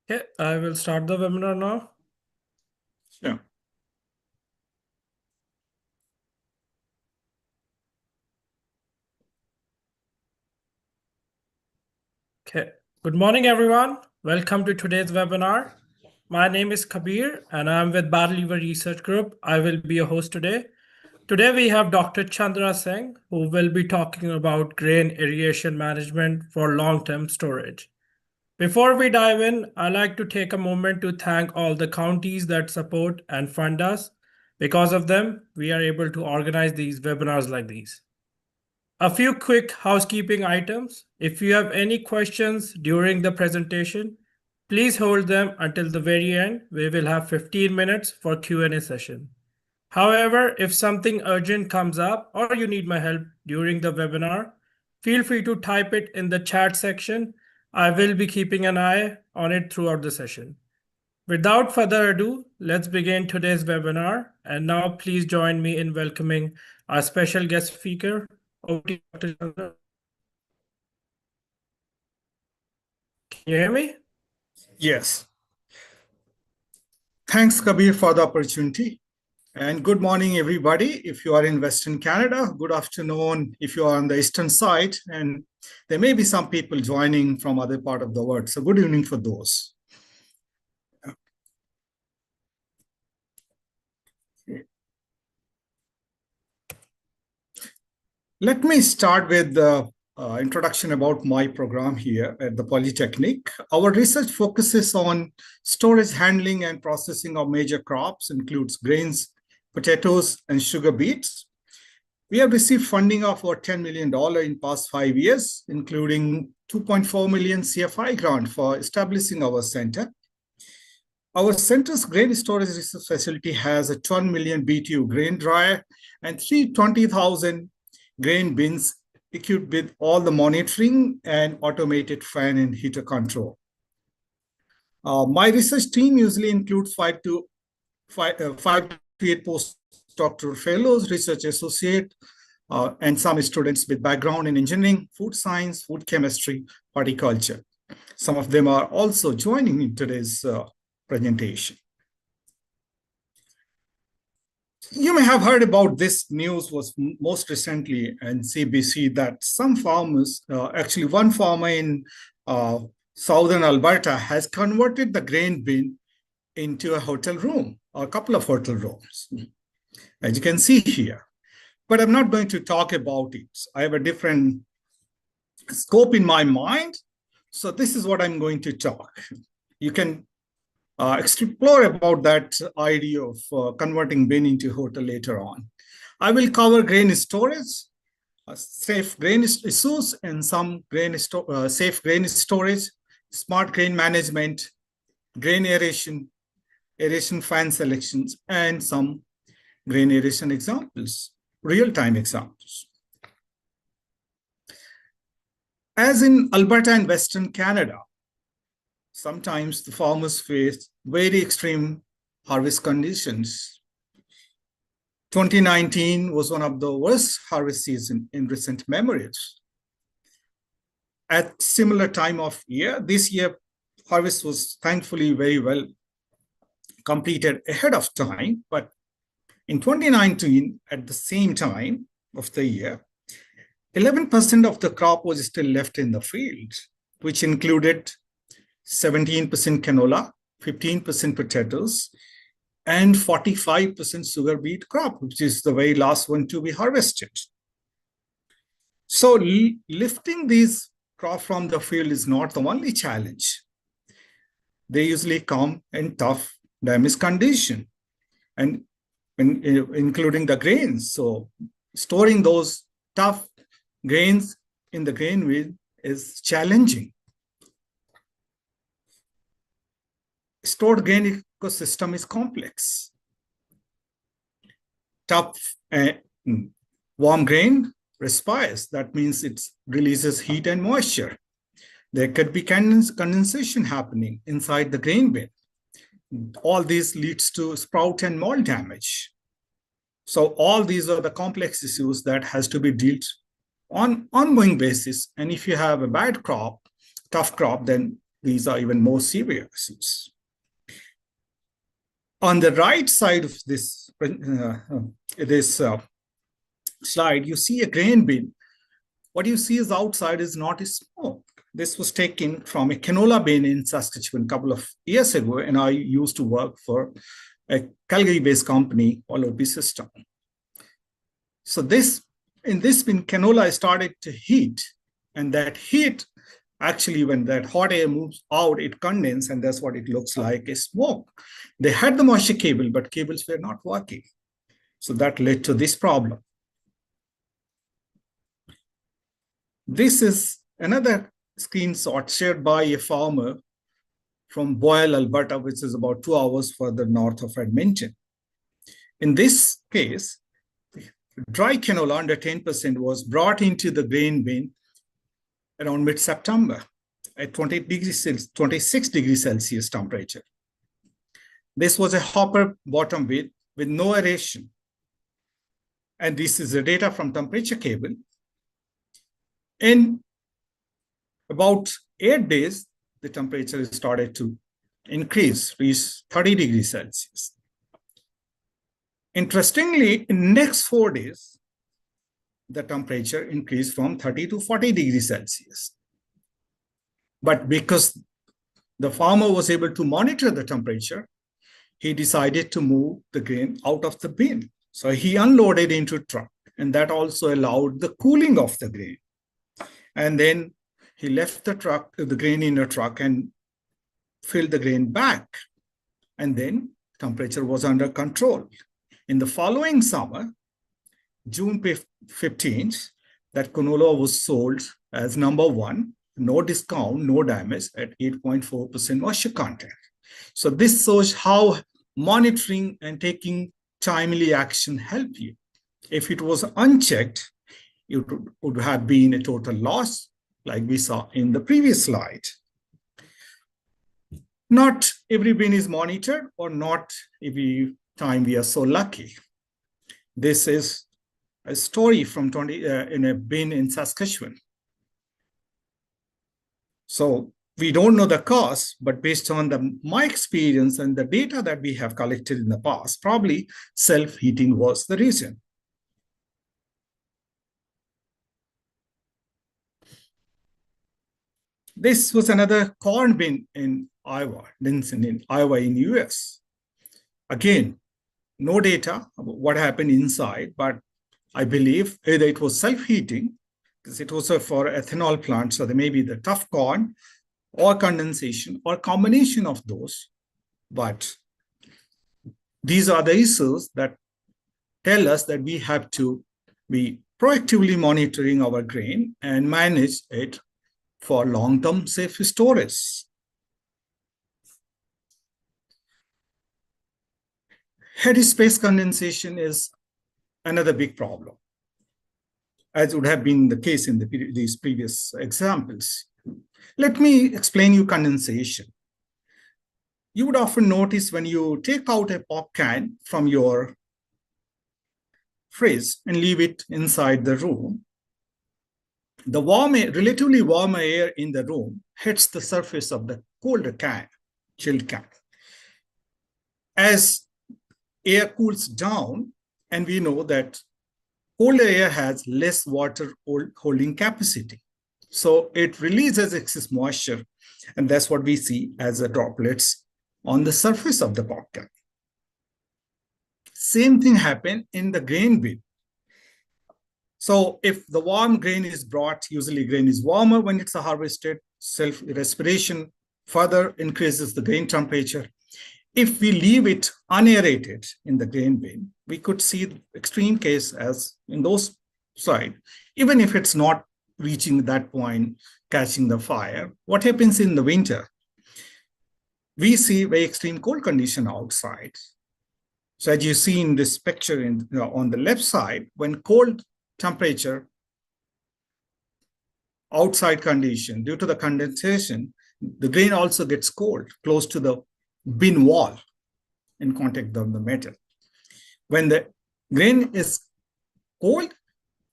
Okay, I will start the webinar now. Yeah. Okay, good morning, everyone. Welcome to today's webinar. My name is Kabir, and I'm with Battle Lever Research Group. I will be your host today. Today, we have Dr. Chandra Singh, who will be talking about grain aeration management for long-term storage. Before we dive in, I'd like to take a moment to thank all the counties that support and fund us. Because of them, we are able to organize these webinars like these. A few quick housekeeping items. If you have any questions during the presentation, please hold them until the very end. We will have 15 minutes for Q&A session. However, if something urgent comes up or you need my help during the webinar, feel free to type it in the chat section. I will be keeping an eye on it throughout the session. Without further ado, let's begin today's webinar. And now please join me in welcoming our special guest speaker. Over to you, Dr. Chandra. Can you hear me? Yes. Thanks, Kabir, for the opportunity. And good morning, everybody. If you are in Western Canada, good afternoon if you are on the Eastern side. And there may be some people joining from other part of the world. So good evening for those. Let me start with the introduction about my program here at the Polytechnic. Our research focuses on storage, handling, and processing of major crops, includes grains, potatoes, and sugar beets. We have received funding of over $10 million in past 5 years, including 2.4 million CFI grant for establishing our center. Our center's grain storage research facility has a 12 million BTU grain dryer and 320,000 grain bins equipped with all the monitoring and automated fan and heater control. My research team usually includes 5 to 8 postdoctoral fellows, research associate, and some students with background in engineering, food science, food chemistry, horticulture. Some of them are also joining in today's presentation. You may have heard about this news was most recently in CBC that some farmers, actually one farmer in southern Alberta has converted the grain bin into a hotel room or a couple of hotel rooms, as you can see here. But I'm not going to talk about it. I have a different scope in my mind. So this is what I'm going to talk. You can explore about that idea of converting bin into hotel later on. I will cover grain storage, safe grain issues, and some safe grain storage, smart grain management, grain aeration, aeration fan selections, and some grain aeration examples, real-time examples. As in Alberta and Western Canada, sometimes the farmers face very extreme harvest conditions. 2019 was one of the worst harvest season in recent memories. At similar time of year, this year harvest was thankfully very well completed ahead of time, but in 2019, at the same time of the year, 11% of the crop was still left in the field, which included 17% canola, 15% potatoes, and 45% sugar beet crop, which is the very last one to be harvested. So lifting these crop from the field is not the only challenge. They usually come in tough damaged condition, and including the grains. So storing those tough grains in the grain bin is challenging. Stored grain ecosystem is complex. Tough warm grain respires. That means it releases heat and moisture. There could be condensation happening inside the grain bin. All these leads to sprout and mold damage. So all these are the complex issues that has to be dealt on ongoing basis. And if you have a bad crop, tough crop, then these are even more severe issues. On the right side of this slide, you see a grain bin. What you see is outside is not a smoke. This was taken from a canola bin in Saskatchewan a couple of years ago, and I used to work for a Calgary-based company, OP System. So in this bin, canola started to heat, and that heat, actually, when that hot air moves out, it condenses, and that's what it looks like, a smoke. They had the moisture cable, but cables were not working. So that led to this problem. This is another screenshot shared by a farmer from Boyle, Alberta, which is about 2 hours further north of Edmonton. In this case, dry canola under 10% was brought into the grain bin around mid-September at 26 degrees Celsius temperature. This was a hopper bottom bin with no aeration. And this is the data from temperature cable. In about 8 days, the temperature started to increase, reach 30 degrees Celsius. Interestingly, in the next 4 days, the temperature increased from 30 to 40 degrees Celsius. But because the farmer was able to monitor the temperature, he decided to move the grain out of the bin. So he unloaded into a truck, and that also allowed the cooling of the grain. And then he left the grain in a truck and filled the grain back. And then temperature was under control. In the following summer, June 15th, that canola was sold as number 1, no discount, no damage, at 8.4% moisture content. So this shows how monitoring and taking timely action help you. If it was unchecked, it would have been a total loss, like we saw in the previous slide. Not every bin is monitored, or not every time we are so lucky. This is a story from in a bin in Saskatchewan. So we don't know the cause, but based on my experience and the data that we have collected in the past, probably self-heating was the reason. This was another corn bin in Iowa, Denison in Iowa in US. Again, no data about what happened inside, but I believe either it was self-heating, because it was for ethanol plant, so there may be the tough corn, or condensation, or combination of those. But these are the issues that tell us that we have to be proactively monitoring our grain and manage it for long-term safe storage. Head space condensation is another big problem, as would have been the case in these previous examples. Let me explain you condensation. You would often notice when you take out a pop can from your fridge and leave it inside the room, the relatively warmer air in the room hits the surface of the colder can, chilled can. As air cools down, and we know that colder air has less water holding capacity. So it releases excess moisture, and that's what we see as the droplets on the surface of the pop can. Same thing happened in the grain bin. So if the warm grain is brought, usually grain is warmer when it's harvested, self-respiration further increases the grain temperature. If we leave it unaerated in the grain bin, we could see the extreme case as in those slides. Even if it's not reaching that point, catching the fire, what happens in the winter? We see very extreme cold condition outside. So as you see in this picture on the left side, when cold temperature outside condition, due to the condensation, the grain also gets cold, close to the bin wall in contact of the metal. When the grain is cold,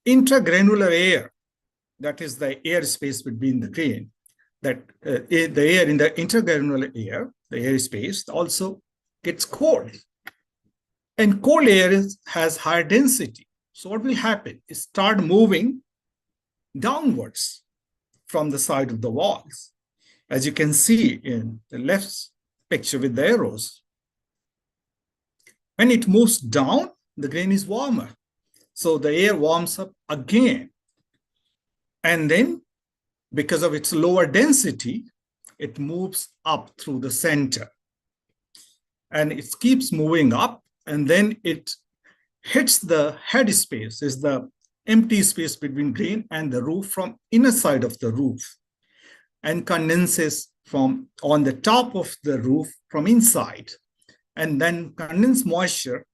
intragranular air, that is the air space between the grain, that the air in the intergranular air, the air space, also gets cold. And cold air has higher density. So what will happen is start moving downwards from the side of the walls, as you can see in the left picture with the arrows. When it moves down, the grain is warmer. So the air warms up again. And then, because of its lower density, it moves up through the center. And it keeps moving up, and then it hits the head space, is the empty space between grain and the roof from inner side of the roof, and condenses from on the top of the roof from inside. And then condensed moisture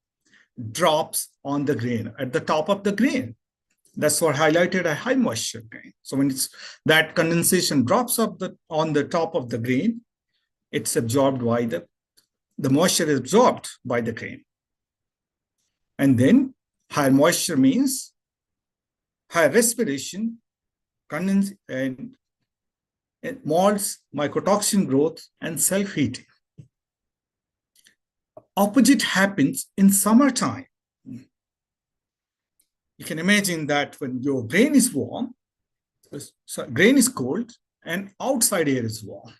drops on the grain at the top of the grain. That's what highlighted a high moisture grain. So when that condensation drops up on the top of the grain, it's absorbed by the moisture is absorbed by the grain. And then high moisture means high respiration, and molds, mycotoxin growth, and self-heating. Opposite happens in summertime. You can imagine that when your grain is warm, so grain is cold, and outside air is warm.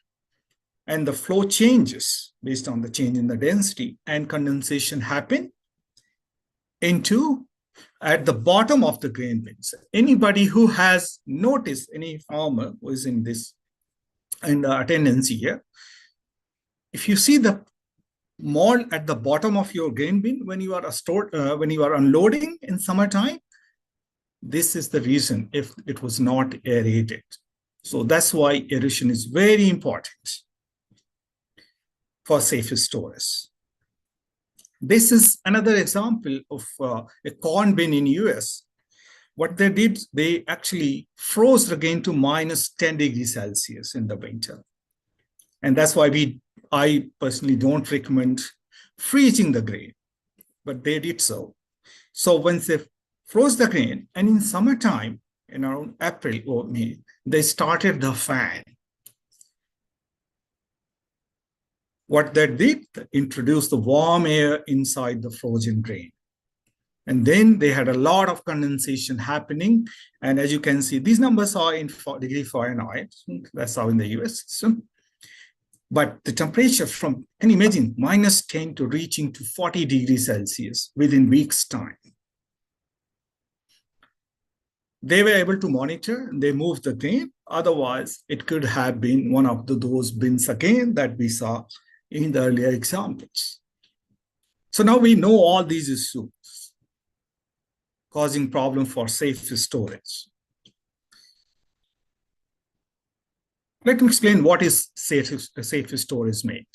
And the flow changes based on the change in the density, and condensation happen at the bottom of the grain bins. Anybody who has noticed, any farmer who is in this and attendance here, if you see the mold at the bottom of your grain bin when you are unloading in summertime, this is the reason if it was not aerated. So that's why aeration is very important for safe storage. This is another example of a corn bin in US. What they did, they actually froze the grain to minus 10 degrees Celsius in the winter. And that's why I personally don't recommend freezing the grain, but they did so. So once they froze the grain, and in summertime, in around April or May, they started the fan. What that did, introduced the warm air inside the frozen grain. And then they had a lot of condensation happening. And as you can see, these numbers are in degree Fahrenheit. That's how in the US system. But the temperature from, can you imagine, minus 10 to reaching to 40 degrees Celsius within weeks' time. They were able to monitor, and they moved the grain. Otherwise, it could have been one of those bins again that we saw in the earlier examples. So now we know all these issues causing problem for safe storage. Let me explain what is safe storage made.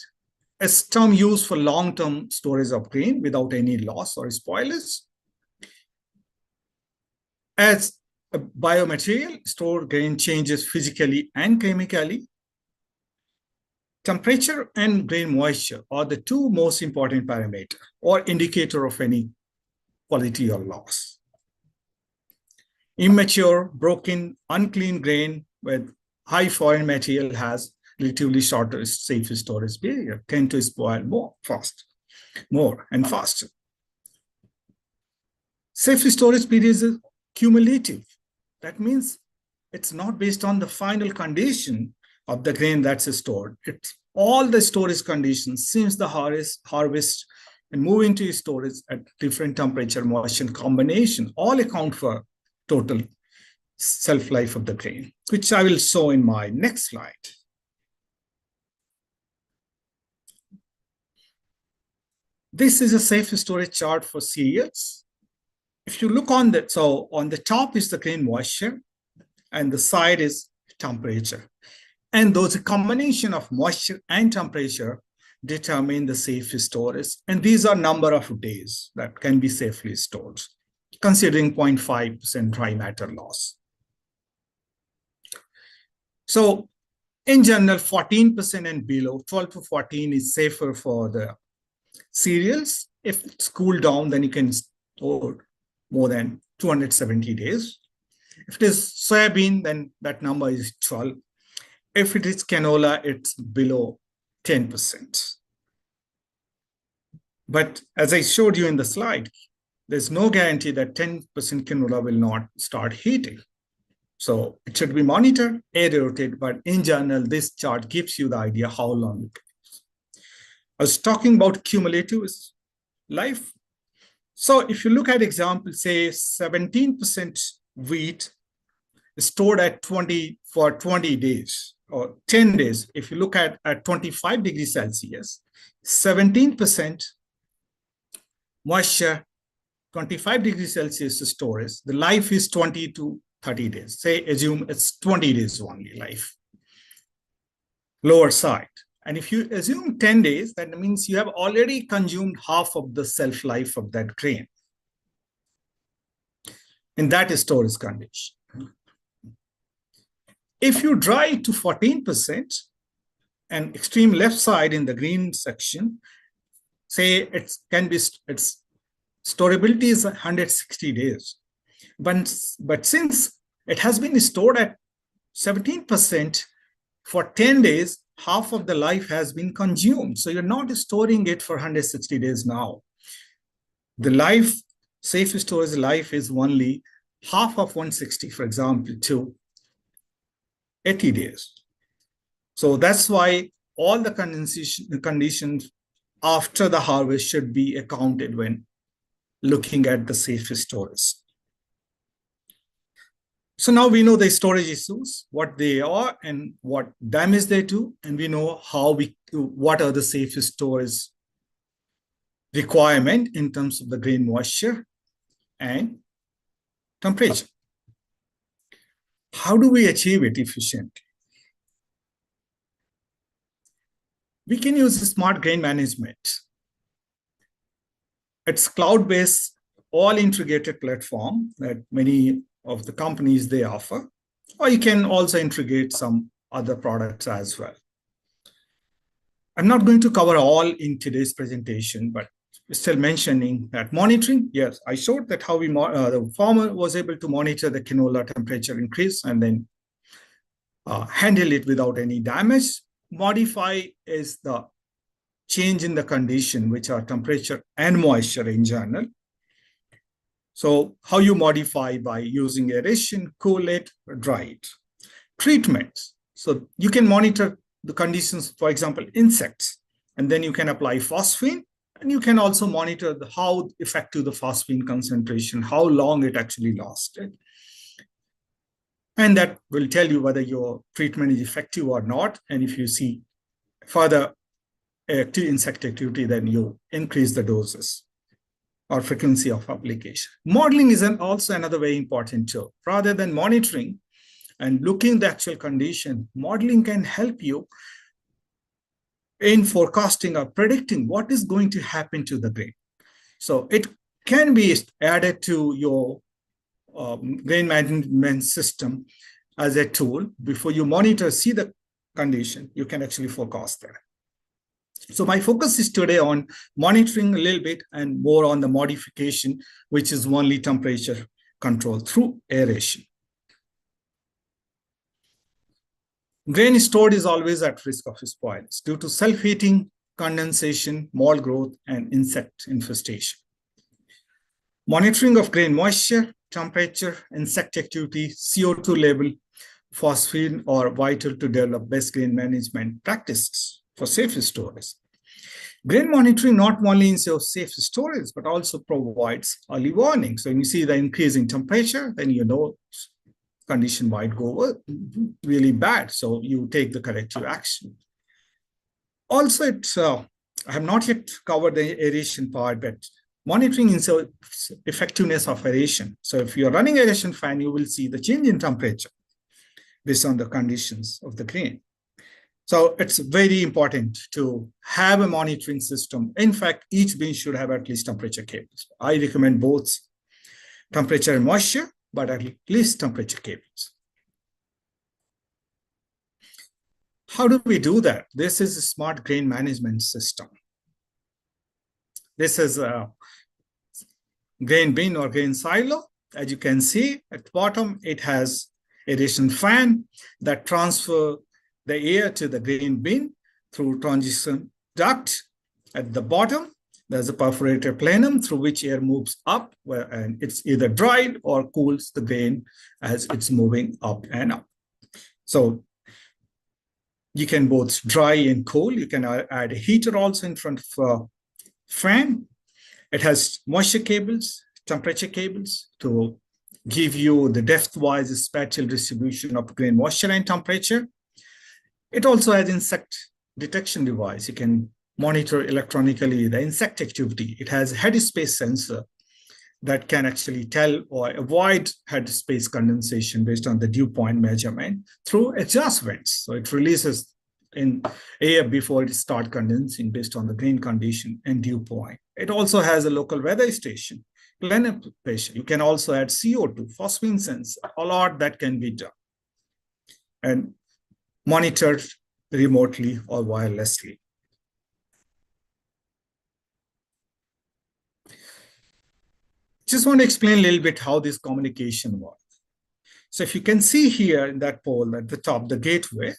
A term used for long-term storage of grain without any loss or spoilage. As a biomaterial, stored grain changes physically and chemically. Temperature and grain moisture are the two most important parameters or indicator of any quality or loss. Immature, broken, unclean grain with high foreign material has relatively shorter safe storage period, tend to spoil more and faster. Safe storage period is cumulative. That means it's not based on the final condition of the grain that's stored. It's all the storage conditions since the harvest and moving to storage at different temperature, moisture combination, all account for total shelf life of the grain, which I will show in my next slide. This is a safe storage chart for cereals. If you look on that, so on the top is the grain moisture and the side is temperature. And those combination of moisture and temperature determine the safe storage. And these are number of days that can be safely stored, considering 0.5% dry matter loss. So in general, 14% and below, 12 to 14 is safer for the cereals. If it's cooled down, then you can store more than 270 days. If it is soybean, then that number is 12. If it is canola, it's below 10%. But as I showed you in the slide, there's no guarantee that 10% canola will not start heating. So it should be monitored, aerated, but in general, this chart gives you the idea how long it is. I was talking about cumulative life. So if you look at example, say 17% wheat stored at 20 for 20 days or 10 days. If you look at 25 degrees Celsius, 17% moisture, 25 degrees Celsius storage, the life is 20 to 30 days. Say, assume it's 20 days only life, lower side. And if you assume 10 days, that means you have already consumed half of the shelf life of that grain. And that is storage condition. If you dry it to 14% and extreme left side in the green section, say its storability is 160 days. But since it has been stored at 17% for 10 days, half of the life has been consumed. So you're not storing it for 160 days now. The life, safe storage life is only half of 160, for example, to 80 days. So that's why all the conditions after the harvest should be accounted when looking at the safe storage. So now we know the storage issues, what they are and what damage they do, and we know what are the safe storage requirement in terms of the grain moisture and temperature. How do we achieve it efficiently? We can use smart grain management. It's cloud-based, all integrated platform that many of the companies they offer, or you can also integrate some other products as well. I'm not going to cover all in today's presentation, but still mentioning that monitoring. Yes, I showed that how the farmer was able to monitor the canola temperature increase and then handle it without any damage. Modify is the change in the condition, which are temperature and moisture in general. So how you modify by using aeration, cool it, or dry it. Treatments. So you can monitor the conditions, for example, insects, and then you can apply phosphine, and you can also monitor how effective the phosphine concentration, how long it actually lasted. And that will tell you whether your treatment is effective or not. And if you see further insect activity, then you increase the doses or frequency of application. Modeling is also another very important tool. Rather than monitoring and looking at the actual condition, modeling can help you in forecasting or predicting what is going to happen to the grain. So it can be added to your grain management system as a tool. Before you monitor, see the condition, you can actually forecast that. So my focus is today on monitoring a little bit and more on the modification, which is only temperature control through aeration. Grain stored is always at risk of spoilage due to self-heating, condensation, mold growth, and insect infestation. Monitoring of grain moisture, temperature, insect activity, CO2 level, phosphine are vital to develop best grain management practices for safe storage. Grain monitoring not only ensures safe storage, but also provides early warning. So when you see the increase in temperature, then you know condition might go really bad. So you take the corrective action. Also, I have not yet covered the aeration part, but monitoring ensures effectiveness of aeration. So if you're running aeration fan, you will see the change in temperature based on the conditions of the grain. So it's very important to have a monitoring system. In fact, each bin should have at least temperature cables. I recommend both temperature and moisture, but at least temperature cables. How do we do that? This is a smart grain management system. This is a grain bin or grain silo. As you can see at the bottom, it has aeration fan that transfer the air to the grain bin through transition duct. At the bottom, there's a perforated plenum through which air moves up, and it's either dried or cools the grain as it's moving up and up. So you can both dry and cool. You can add a heater also in front of a fan. It has moisture cables, temperature cables to give you the depth-wise spatial distribution of grain moisture and temperature. It also has insect detection device. You can monitor electronically the insect activity. It has headspace sensor that can actually tell or avoid headspace condensation based on the dew point measurement through exhaust vents. So it releases in air before it starts condensing based on the grain condition and dew point. It also has a local weather station, planification. You can also add CO2, phosphine sensor, a lot that can be done and monitored remotely or wirelessly. Just want to explain a little bit how this communication works. So if you can see here in that pole at the top, the gateway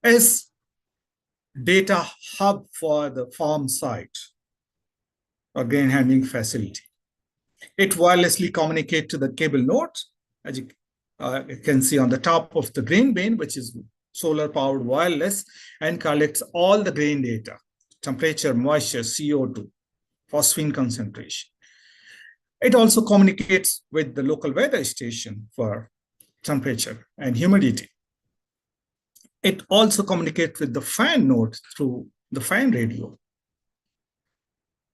is data hub for the farm site or grain handling facility. It wirelessly communicates to the cable node, as you can see on the top of the grain bin, which is solar powered wireless, and collects all the grain data, temperature, moisture, CO2, phosphine concentration. It also communicates with the local weather station for temperature and humidity. It also communicates with the fan node through the fan radio.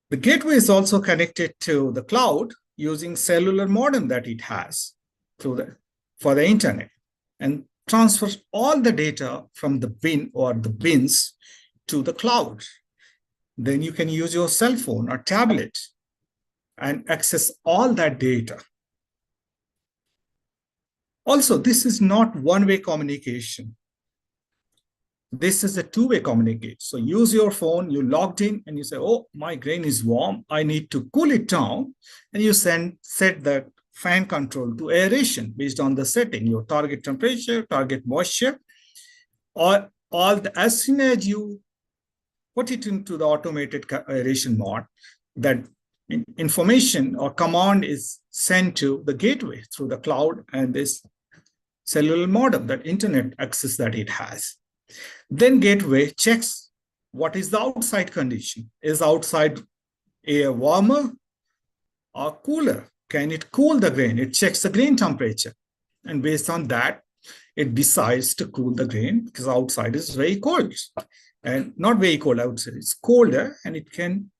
The gateway is also connected to the cloud using cellular modem that it has for the internet, and transfers all the data from the bin or the bins to the cloud. Then you can use your cell phone or tablet and access all that data. Also, this is not one-way communication. This is a two-way communication. So use your phone, you logged in and you say, oh, my grain is warm, I need to cool it down. And you set the fan control to aeration based on the setting, your target temperature, target moisture, or as soon as you put it into the automated aeration mode, that information or command is sent to the gateway through the cloud and this cellular modem, that internet access that it has. Then gateway checks what is the outside condition. Is outside air warmer or cooler? Can it cool the grain? It checks the grain temperature. And based on that, it decides to cool the grain because outside is very cold. And not very cold outside, it's colder and it can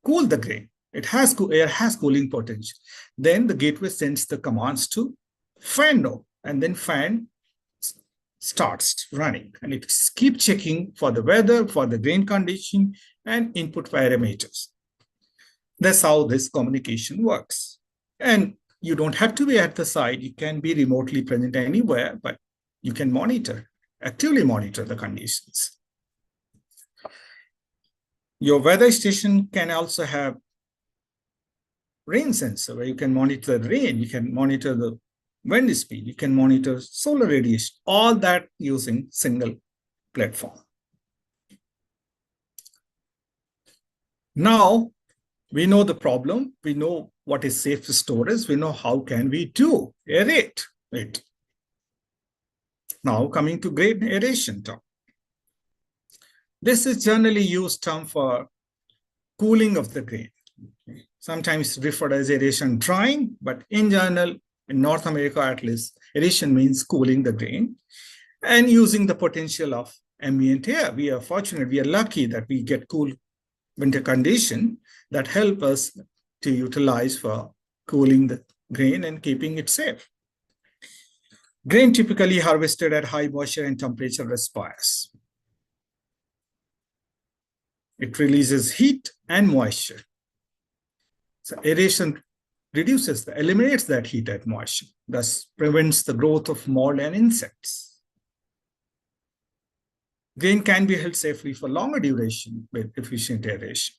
cool the grain. Air has cooling potential. Then the gateway sends the commands to fan node, and then fan starts running, and it keeps checking for the weather, for the grain condition, and input parameters. That's how this communication works. And you don't have to be at the site. You can be remotely present anywhere, but you can actively monitor the conditions. Your weather station can also have rain sensor where you can monitor the rain, you can monitor the wind speed, you can monitor solar radiation, all that using single platform. Now, we know the problem, we know what is safe storage, we know how can we do aerate it. Now coming to grain aeration term. This is generally used term for cooling of the grain. Sometimes referred as aeration drying, but in general, in North America at least, aeration means cooling the grain and using the potential of ambient air. We are fortunate, we are lucky that we get cool winter condition that help us to utilize for cooling the grain and keeping it safe. Grain typically harvested at high moisture and temperature respires. It releases heat and moisture. So aeration eliminates that heat and moisture, thus prevents the growth of mold and insects. Grain can be held safely for longer duration with efficient aeration.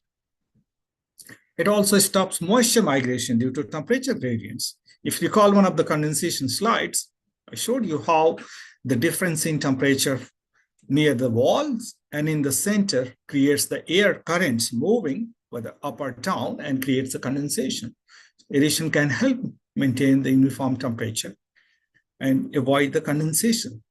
It also stops moisture migration due to temperature gradients. If you recall one of the condensation slides, I showed you how The difference in temperature near the walls and in the center creates the air currents moving whether up or down and creates a condensation. Aeration can help maintain the uniform temperature and avoid the condensation.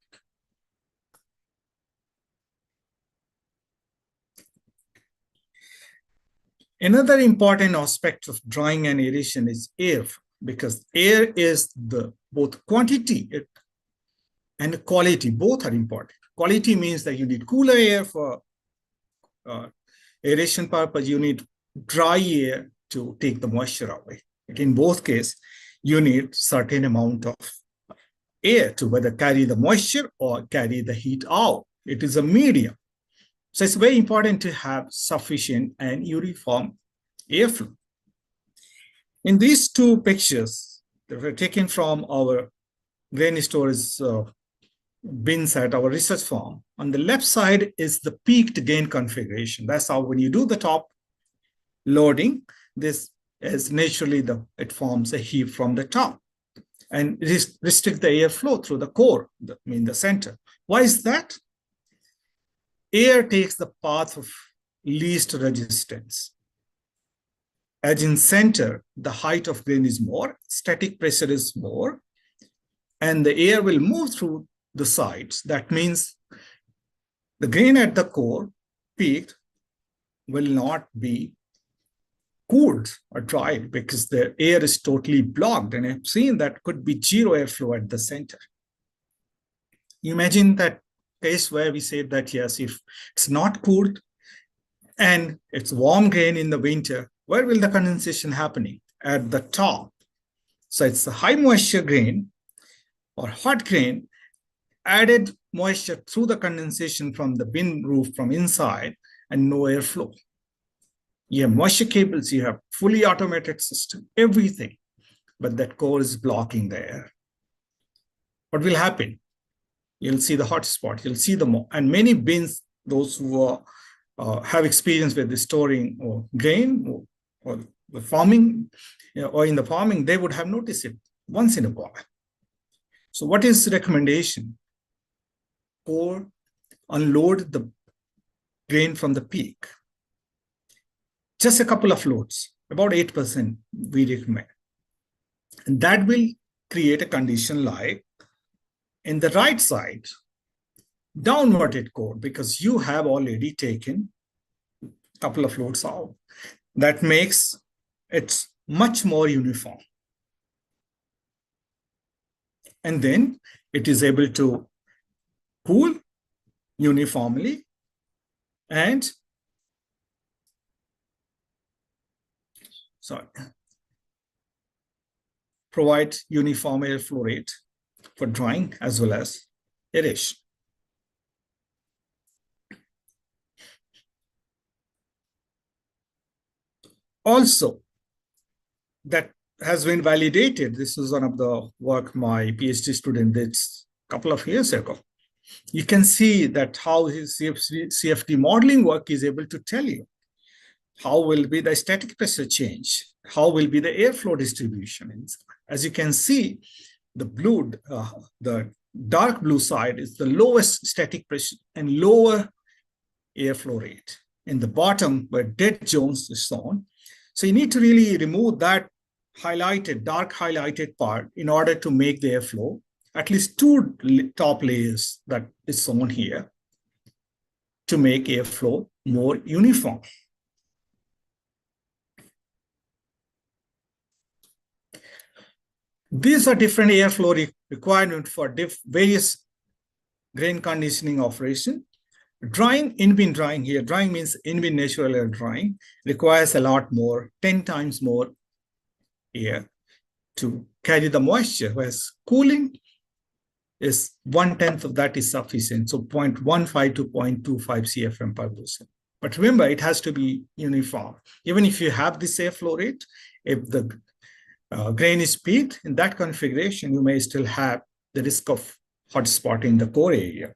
Another important aspect of drying and aeration is air, because air is the both quantity and quality, both are important. Quality means that you need cooler air for aeration purpose, you need dry air to take the moisture away. In both cases, you need certain amount of air to whether carry the moisture or carry the heat out. It is a medium. So it's very important to have sufficient and uniform airflow. In these two pictures that were taken from our grain storage bins at our research farm, on the left side is the peaked gain configuration. That's how when you do the top loading, this is naturally it forms a heap from the top and restrict the airflow through the core, in the center. Why is that? Air takes the path of least resistance. As in center, the height of grain is more, static pressure is more, and the air will move through the sides. That means the grain at the core, peaked, will not be cooled or dried because the air is totally blocked. And I've seen that could be zero airflow at the center. You imagine that case where we say that, yes, if it's not cooled and it's warm grain in the winter, where will the condensation happening? At the top. So it's a high moisture grain or hot grain, added moisture through the condensation from the bin roof from inside and no airflow. You have moisture cables, you have fully automated system, everything, but that core is blocking the air. What will happen? You'll see the hot spot, you'll see and many bins, those who have experience with the storing or grain or the farming, or in the farming, they would have noticed it once in a while. So what is the recommendation? Or unload the grain from the peak. Just a couple of loads, about 8% we recommend. And that will create a condition like in the right side, downwarded core, because you have already taken a couple of loads out. That makes it much more uniform. And then it is able to cool uniformly and provide uniform airflow rate for drying as well as aeration. Also, that has been validated. This is one of the work my PhD student did a couple of years ago. You can see that how his CFD modeling work is able to tell you how will be the static pressure change, how will be the airflow distribution. As you can see, the dark blue side is the lowest static pressure and lower airflow rate. In the bottom, where dead zones is shown. So you need to really remove that dark highlighted part in order to make the airflow, at least two top layers that is shown here, to make airflow more uniform. These are different airflow requirements for various grain conditioning operation. Drying, in-bin drying here, drying means in-bin natural air drying, requires a lot more, 10 times more air to carry the moisture, whereas cooling is 1/10 of that is sufficient, so 0.15 to 0.25 CFM per percent. But remember, it has to be uniform. Even if you have this airflow rate, if the grain is peaked in that configuration, you may still have the risk of hotspot in the core area.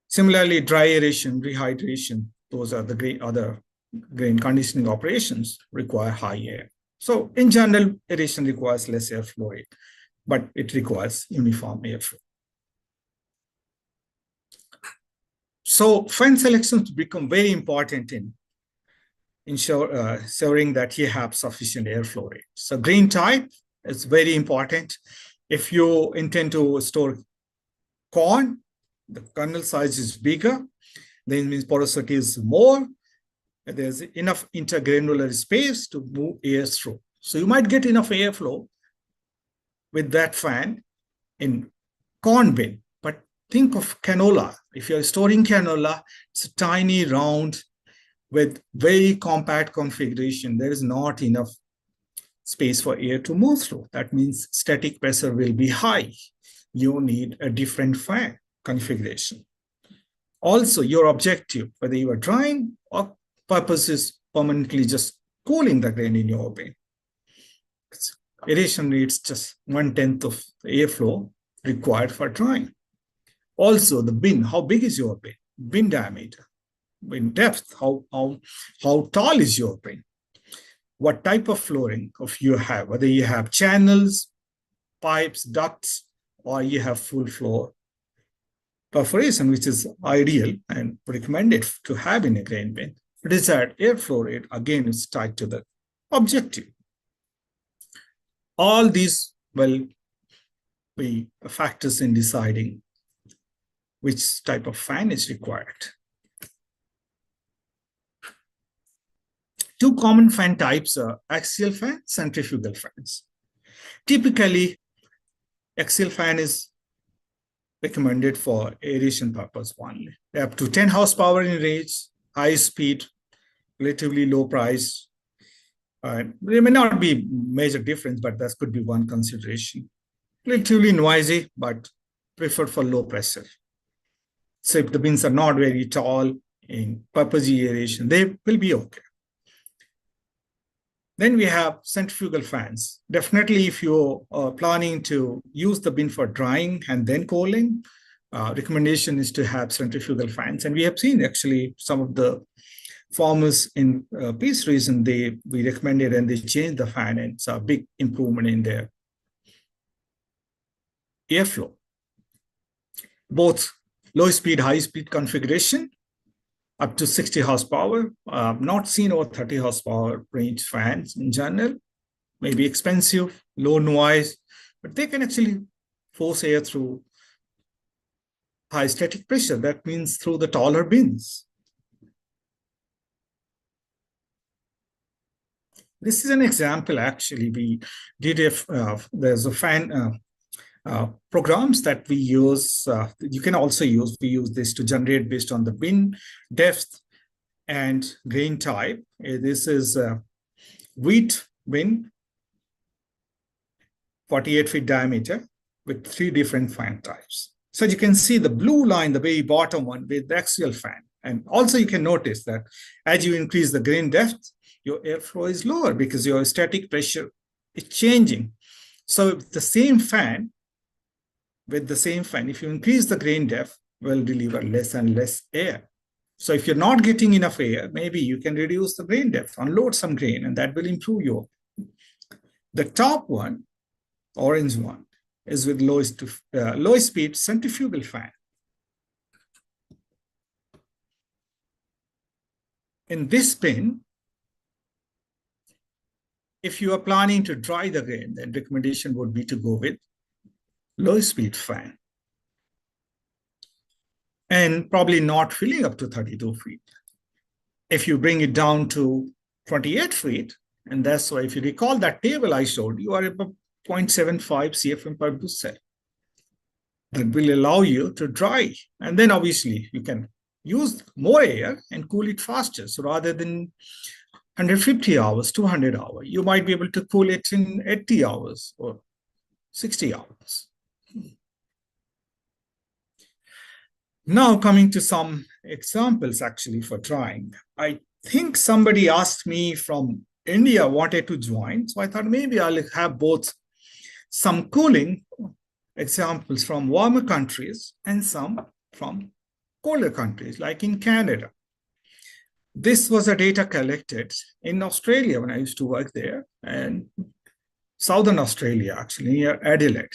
Similarly, dry aeration, rehydration, those are the other grain conditioning operations require high air. So in general, aeration requires less airflow rate. but it requires uniform airflow. So fan selections become very important in ensuring that you have sufficient airflow rate. So grain type is very important. If you intend to store corn, the kernel size is bigger, then means porosity is more. There's enough intergranular space to move air through. So you might get enough airflow with that fan in corn bin. But think of canola. If you're storing canola, it's a tiny round with very compact configuration. There is not enough space for air to move through. That means static pressure will be high. You need a different fan configuration. Also, your objective, whether you are drying or purpose is permanently just cooling the grain in your bin. Aeration needs just 1/10 of the airflow required for drying. Also, the bin, how big is your bin? Bin diameter, bin depth, how tall is your bin? What type of flooring you have, whether you have channels, pipes, ducts, or you have full floor perforation, which is ideal and recommended to have in a grain bin. Desired airflow rate, again, is tied to the objective. All these will be factors in deciding which type of fan is required. Two common fan types are axial fan, centrifugal fans. Typically, axial fan is recommended for aeration purpose only. Up to 10 horsepower in range, high speed, relatively low price. There may not be major difference, but that could be one consideration. Relatively noisy, but preferred for low pressure. So if the bins are not very tall in purpose aeration, they will be okay. Then we have centrifugal fans. Definitely, if you are planning to use the bin for drying and then cooling, recommendation is to have centrifugal fans. And we have seen actually some of the farmers in peace region, we recommended and they changed the fan, and it's a big improvement in their airflow. Both low speed, high speed configuration, up to 60 horsepower, not seen over 30 horsepower range fans in general, maybe expensive, low noise, but they can actually force air through high static pressure. That means through the taller bins. This is an example, actually. We did there's a fan programs that we use. You can also use, we use this to generate based on the bin depth and grain type. This is wheat bin, 48 feet diameter with 3 different fan types. So you can see the blue line, the very bottom one with the axial fan. And also you can notice that as you increase the grain depth, your airflow is lower because your static pressure is changing. So the same fan, if you increase the grain depth, will deliver less and less air. So if you're not getting enough air, maybe you can reduce the grain depth, unload some grain, and that will improve your. The top one, orange one, is with low speed centrifugal fan. In this bin, if you are planning to dry the grain, then recommendation would be to go with low speed fan. And probably not filling up to 32 feet. If you bring it down to 28 feet, and that's why if you recall that table I showed, you are about 0.75 CFM per bushel. That will allow you to dry. And then obviously you can use more air and cool it faster. So rather than 150 hours, 200 hours, you might be able to cool it in 80 hours or 60 hours. Now coming to some examples actually for drying. I think somebody asked me from India wanted to join. So I thought maybe I'll have both some cooling examples from warmer countries and some from colder countries, like in Canada. This was a data collected in Australia when I used to work there, and Southern Australia, actually, near Adelaide.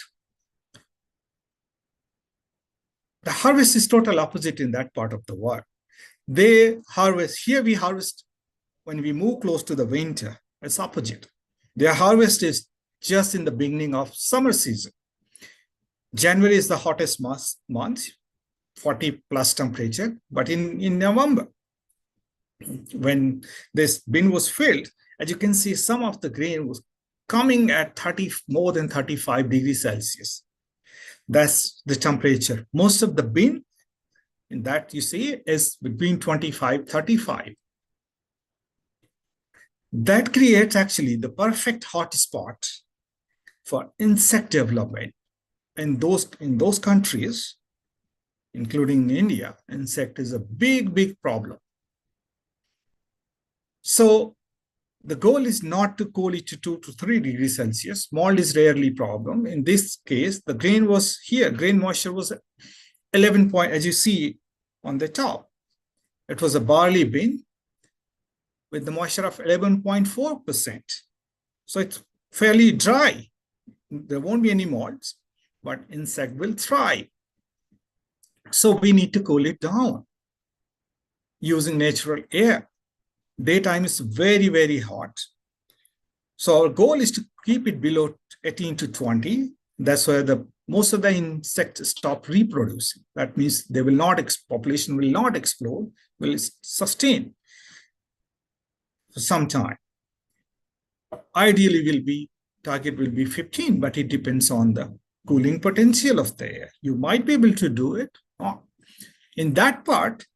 The harvest is total opposite in that part of the world. They harvest, here we harvest when we move close to the winter, it's opposite. Their harvest is just in the beginning of summer season. January is the hottest month, 40 plus temperature, but in November, when this bin was filled, as you can see, some of the grain was coming at more than 35 degrees Celsius. That's the temperature. Most of the bin in that you see is between 25, 35. That creates actually the perfect hotspot for insect development. In those countries, including India, insect is a big problem. So the goal is not to cool it to 2 to 3 degrees Celsius. Mold is rarely a problem. In this case, the grain was here. Grain moisture was 11 point, as you see on the top. It was a barley bin with the moisture of 11.4%. So it's fairly dry. There won't be any molds, but insect will thrive. So we need to cool it down using natural air. Daytime is very hot. So our goal is to keep it below 18 to 20. That's where most of the insects stop reproducing. That means they will not, population will not explode, will sustain for some time. Ideally target will be 15, but it depends on the cooling potential of the air. You might be able to do it. In that part,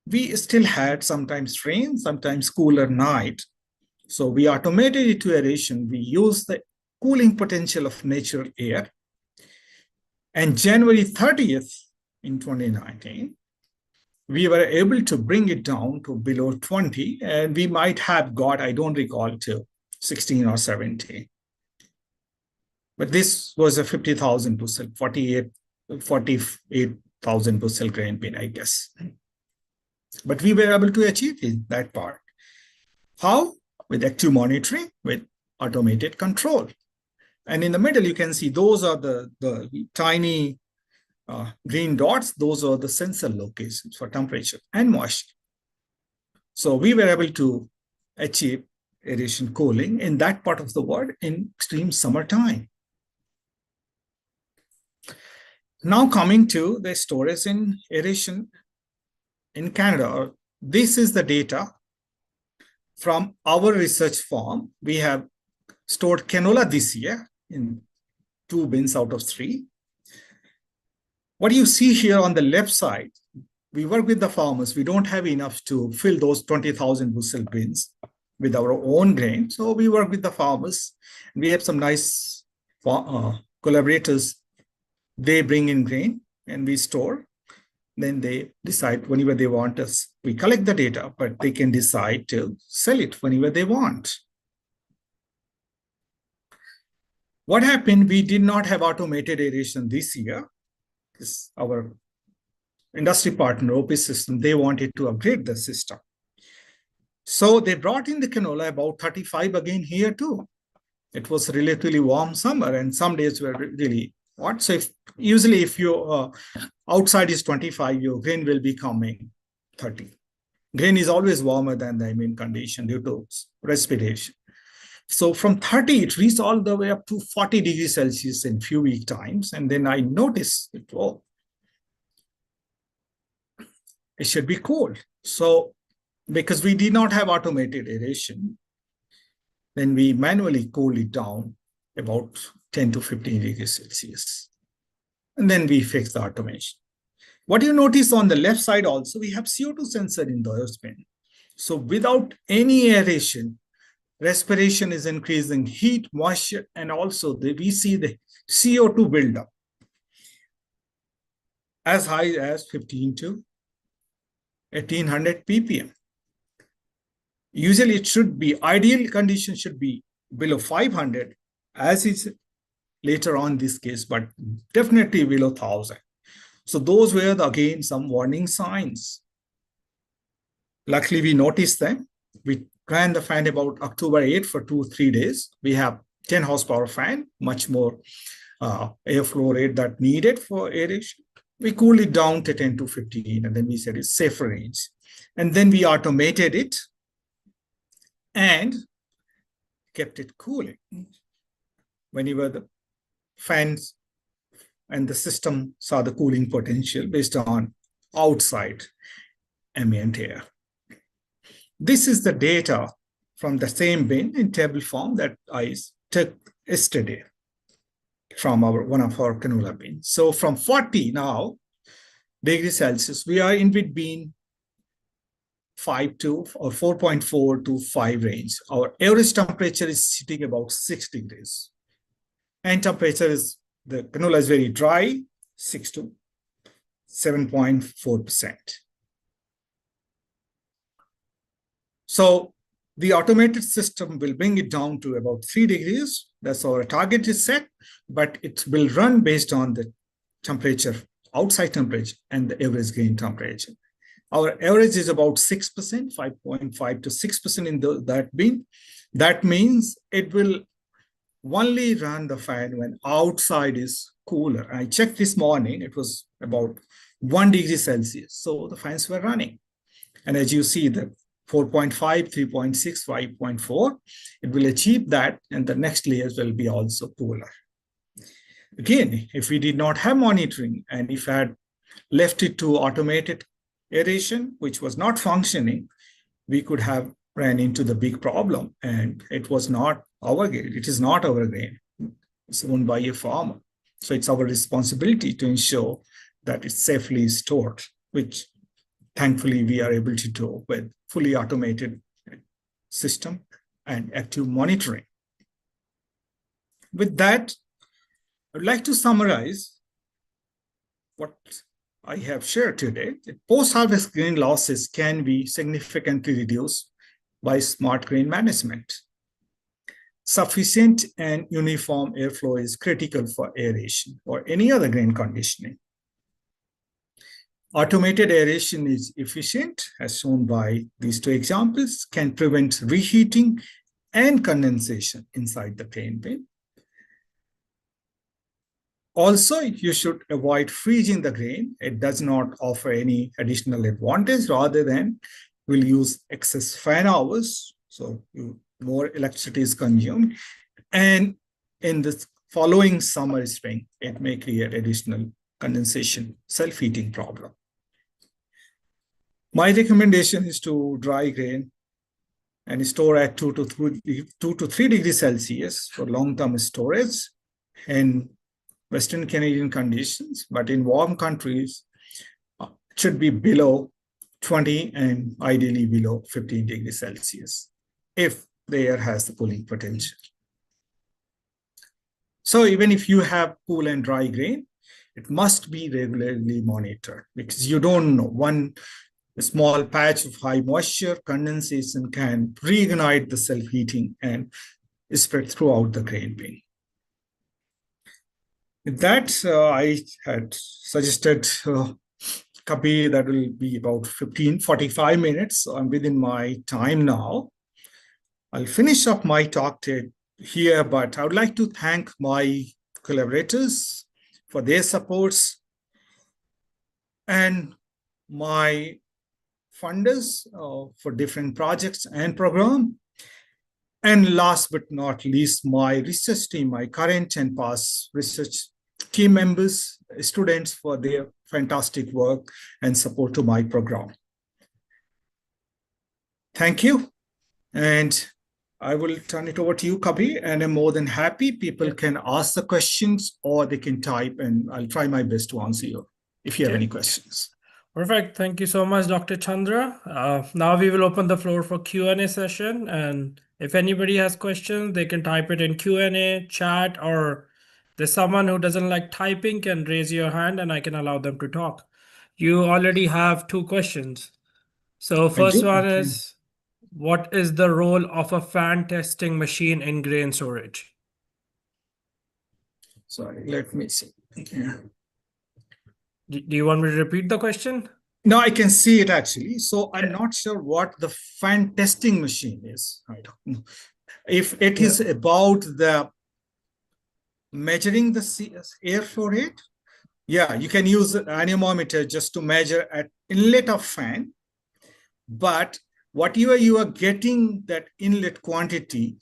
we still had sometimes rain, sometimes cooler night. So we automated it to aeration. We used the cooling potential of natural air. And January 30th in 2019, we were able to bring it down to below 20, and we might have got, I don't recall, to 16 or 17. But this was a 50,000 bushel, 48,000 bushel grain bin, I guess. But we were able to achieve that part. How? With active monitoring, with automated control. And in the middle, you can see those are the tiny green dots. Those are the sensor locations for temperature and moisture. So we were able to achieve aeration cooling in that part of the world in extreme summertime. Now coming to the storage in aeration in Canada. This is the data from our research farm. We have stored canola this year in 2 bins out of 3. What you see here on the left side, we work with the farmers. We don't have enough to fill those 20,000 bushel bins with our own grain. So we work with the farmers. We have some nice collaborators. They bring in grain and we store. Then they decide whenever they want us. We collect the data, but they can decide to sell it whenever they want. What happened? We did not have automated aeration this year. Our industry partner, OP System, they wanted to upgrade the system. So they brought in the canola about 35 again here too. It was relatively warm summer and some days were really hot. So usually if your outside is 25, your grain will be coming 30. Grain is always warmer than the ambient condition due to respiration. So from 30, it reached all the way up to 40 degrees Celsius in few week times. And then I noticed it, oh, it should be cold. So because we did not have automated aeration, then we manually cooled it down about 10 to 15 degrees Celsius. And then we fix the automation. What you notice on the left side also, we have CO2 sensor in the bin. So without any aeration, respiration is increasing heat, moisture, and also we see the CO2 buildup as high as 15 to 1800 ppm. Usually it should be, ideal condition should be below 500, as is later on this case, but definitely below 1000. So those were, again, some warning signs. Luckily, we noticed them. We ran the fan about October 8 for 2-3 days. We have 10 horsepower fan, much more airflow rate that needed for aeration. we cooled it down to 10 to 15, and then we said it's safer range. And then we automated it and kept it cooling whenever the fans and the system saw the cooling potential based on outside ambient air. This is the data from the same bin in table form that I took yesterday from one of our canola bins. So from 40 now degrees Celsius, we are in between 5 to or 4.4 to 5 range. Our average temperature is sitting about 6 degrees. And temperature is, the canola is very dry, 6 to 7.4%. So the automated system will bring it down to about 3 degrees. That's our target is set, but it will run based on the temperature, outside temperature, and the average grain temperature. Our average is about 6%, 5.5 to 6% in that bin. That means it will only run the fan when outside is cooler. I checked this morning, it was about 1 degree Celsius. So the fans were running. And as you see, the 4.5, 3.6, 5.4, it will achieve that, and the next layers will be also cooler. Again, if we did not have monitoring, and if I had left it to automated aeration, which was not functioning, we could have ran into the big problem, and it was not our grain. It is not our grain. It's owned by a farmer. So it's our responsibility to ensure that it's safely stored, which thankfully we are able to do with fully automated system and active monitoring. With that, I would like to summarize what I have shared today. Post-harvest grain losses can be significantly reduced by smart grain management. Sufficient and uniform airflow is critical for aeration or any other grain conditioning. Automated aeration is efficient, as shown by these two examples, can prevent reheating and condensation inside the grain bin. Also, you should avoid freezing the grain. It does not offer any additional advantage, rather than will use excess fan hours, so more electricity is consumed. And in the following summer, spring, it may create additional condensation, self-heating problem. My recommendation is to dry grain and store at 2 to 3 degrees Celsius for long-term storage in Western Canadian conditions, but in warm countries, it should be below 20 and ideally below 15 degrees Celsius if the air has the cooling potential. So even if you have cool and dry grain, it must be regularly monitored, because you don't know, a small patch of high moisture condensation can reignite the self-heating and spread throughout the grain bin. With that, I had suggested Kabir that will be about 45 minutes. So I'm within my time now. I'll finish up my talk here, but I would like to thank my collaborators for their supports and my funders for different projects and programs. And last but not least, my research team, my current and past research team members, students, for their fantastic work and support to my program. Thank you. And I will turn it over to you, Kabir, and I'm more than happy. People can ask the questions or they can type, and I'll try my best to answer you if you have any questions. Perfect. Thank you so much, Dr. Chandra. Now we will open the floor for Q&A session. And if anybody has questions, they can type it in Q&A, chat, or there's someone who doesn't like typing, can raise your hand and I can allow them to talk. You already have 2 questions. So first one is, what is the role of a fan testing machine in grain storage? Sorry, let me see. Yeah. Do you want me to repeat the question? No, I can see it actually. So I'm not sure what the fan testing machine is. I don't know. If it is about the measuring the airflow rate, Yeah, you can use an anemometer just to measure at inlet of fan, but whatever you are getting that inlet quantity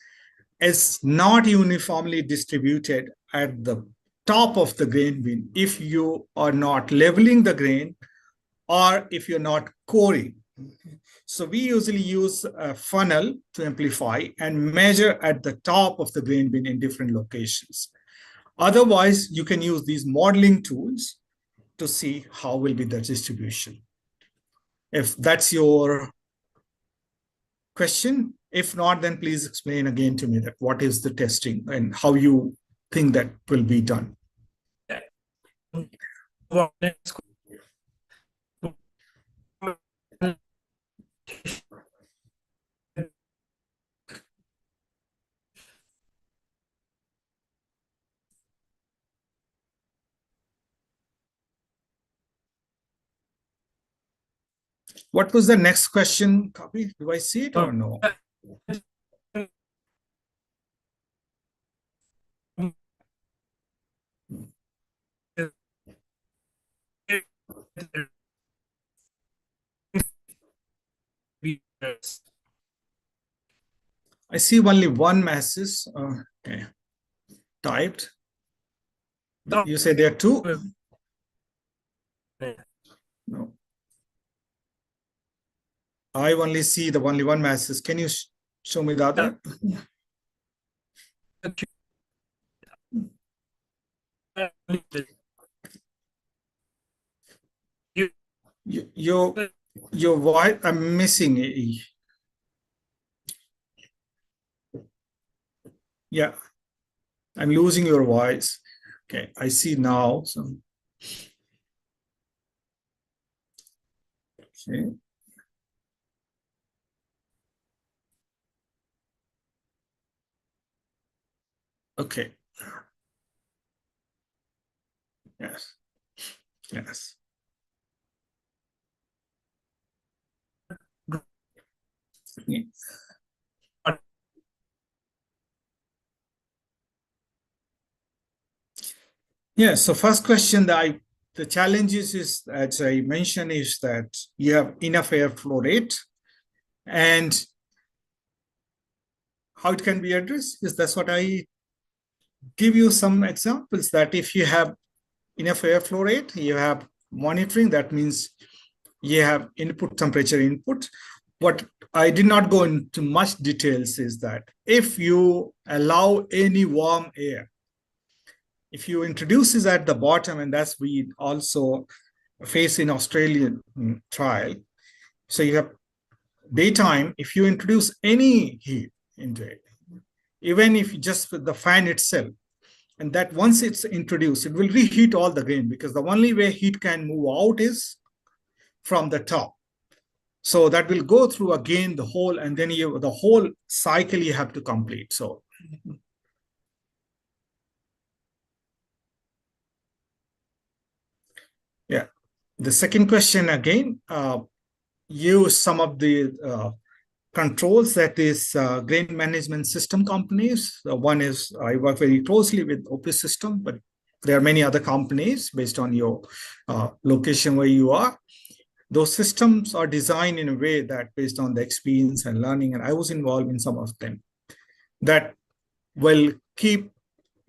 is not uniformly distributed at the top of the grain bin if you are not leveling the grain or if you're not coring. So we usually use a funnel to amplify and measure at the top of the grain bin in different locations. Otherwise, you can use these modeling tools to see how will be the distribution. If that's your question, if not, then please explain again to me that what is the testing and how you think that will be done. Well, next What was the next question, Copy? Do I see it or no? I see only one message okay, typed. You say there are two? No. I only see the only one message. Can you show me the other? Your voice, I'm missing it. Yeah, I'm losing your voice. Okay, I see now. So, okay. Okay. Yes. Yes. Yeah. So first question that the challenges is, as I mentioned, is that you have enough airflow rate, and how it can be addressed is that's what I give you some examples that if you have enough airflow rate, you have monitoring, that means you have input temperature input. What I did not go into much details is that if you allow any warm air, if you introduce it at the bottom, and that's we also face in Australian trial. So you have daytime, if you introduce any heat into it, even if just with the fan itself, and that once it's introduced, it will reheat all the grain because the only way heat can move out is from the top. So that will go through again the whole, and then the whole cycle you have to complete. So yeah, the second question again, use some of the controls that is grain management system companies. One is I work very closely with OP system, but there are many other companies based on your location where you are. Those systems are designed in a way that based on the experience and learning, and I was involved in some of them, that will keep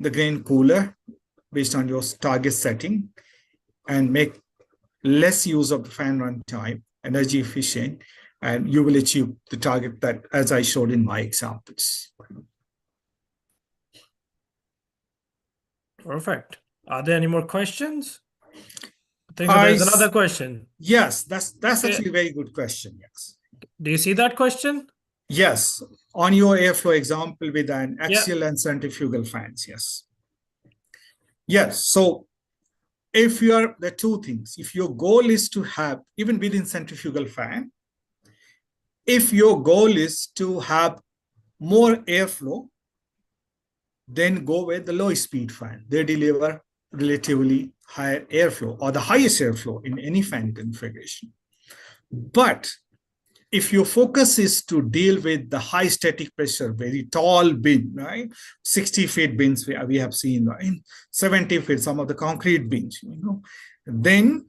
the grain cooler based on your target setting and make less use of the fan run time, energy efficient, and you will achieve the target that as I showed in my examples. Perfect. Are there any more questions? I think so there's another question. Yes, that's actually a very good question. Yes. Do you see that question? Yes, on your airflow example with an axial and centrifugal fans. Yes. Yes. So if you are the two things, if your goal is to have, even within centrifugal fan, if your goal is to have more airflow, then go with the low speed fan. They deliver relatively higher airflow or the highest airflow in any fan configuration. But if your focus is to deal with the high static pressure, very tall bin, right? 60 feet bins we have seen, right? 70 feet, some of the concrete bins, then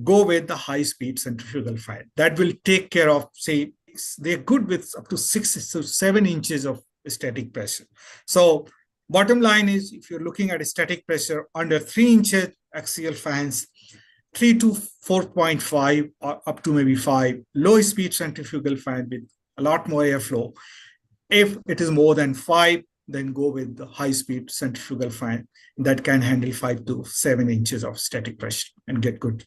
go with the high speed centrifugal fan. That will take care of, say, they're good with up to 6 to 7 inches of static pressure. So bottom line is, if you're looking at a static pressure under 3-inch axial fans, 3 to 4.5 or up to maybe 5, low speed centrifugal fan with a lot more airflow. If it is more than 5, then go with the high speed centrifugal fan that can handle 5 to 7 inches of static pressure and get good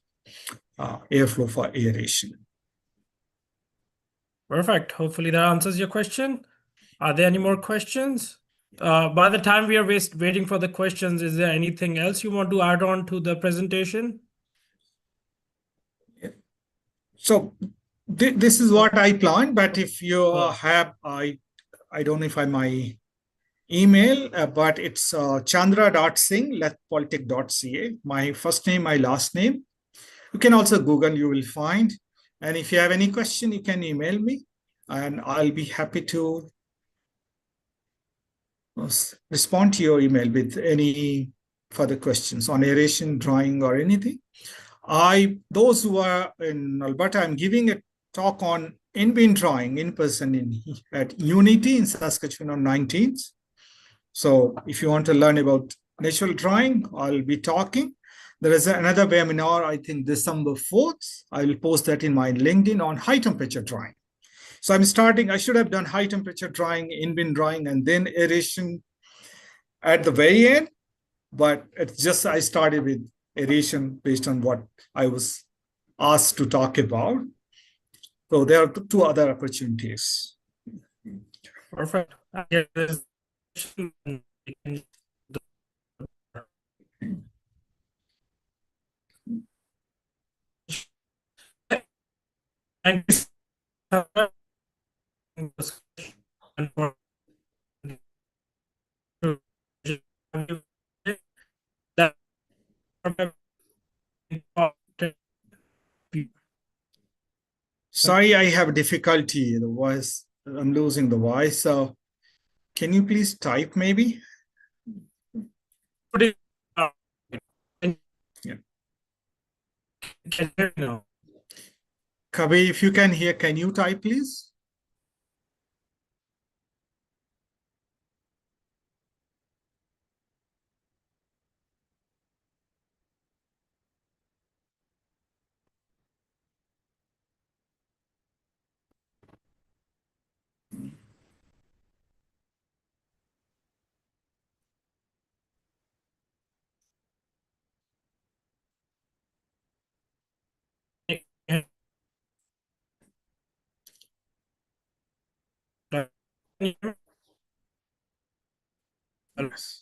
airflow for aeration. Perfect. Hopefully that answers your question. Are there any more questions? By the time we are waiting for the questions, is there anything else you want to add on to the presentation? So this is what I planned, but if you have, I don't know if I my email, but it's chandra.singh@polytech.ca. My first name, my last name. You can also Google, you will find. And if you have any question, you can email me and I'll be happy to respond to your email with any further questions on aeration, drawing, or anything. Those who are in Alberta, I'm giving a talk on in-bin drawing in person at Unity in Saskatchewan on 19th. So if you want to learn about natural drawing, I'll be talking. There is another webinar, I think December 4th. I will post that in my LinkedIn on high temperature drawing. So I should have done high temperature drawing, in-bin drawing, and then aeration at the very end. But it's just, I started with aeration based on what I was asked to talk about. So there are 2 other opportunities. Perfect. Thank you so much. Sorry, I have difficulty. The voice, I'm losing the voice. So can you please type maybe? Yeah. Kabir, if you can hear, can you type, please? Yes.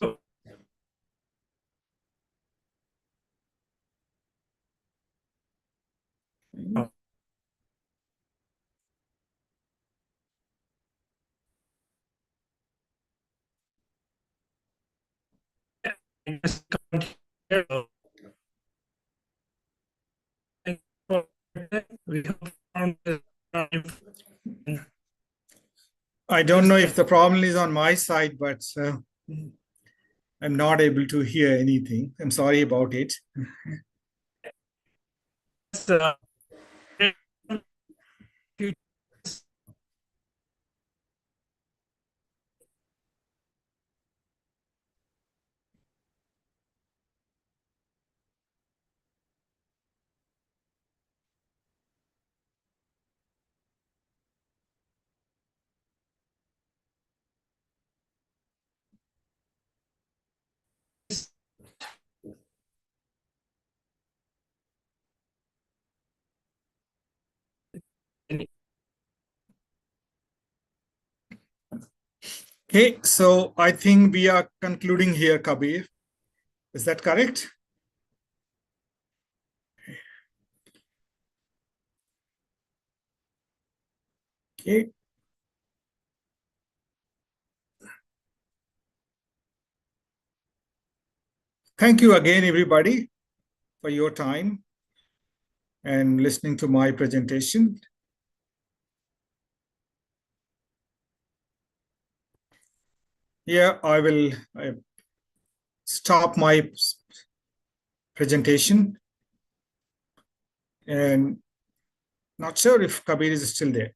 I don't know if the problem is on my side, but I'm not able to hear anything. I'm sorry about it. Okay, so I think we are concluding here, Kabir. Is that correct? Okay. Thank you again, everybody, for your time and listening to my presentation. Yeah, I will stop my presentation, and not sure if Kabir is still there.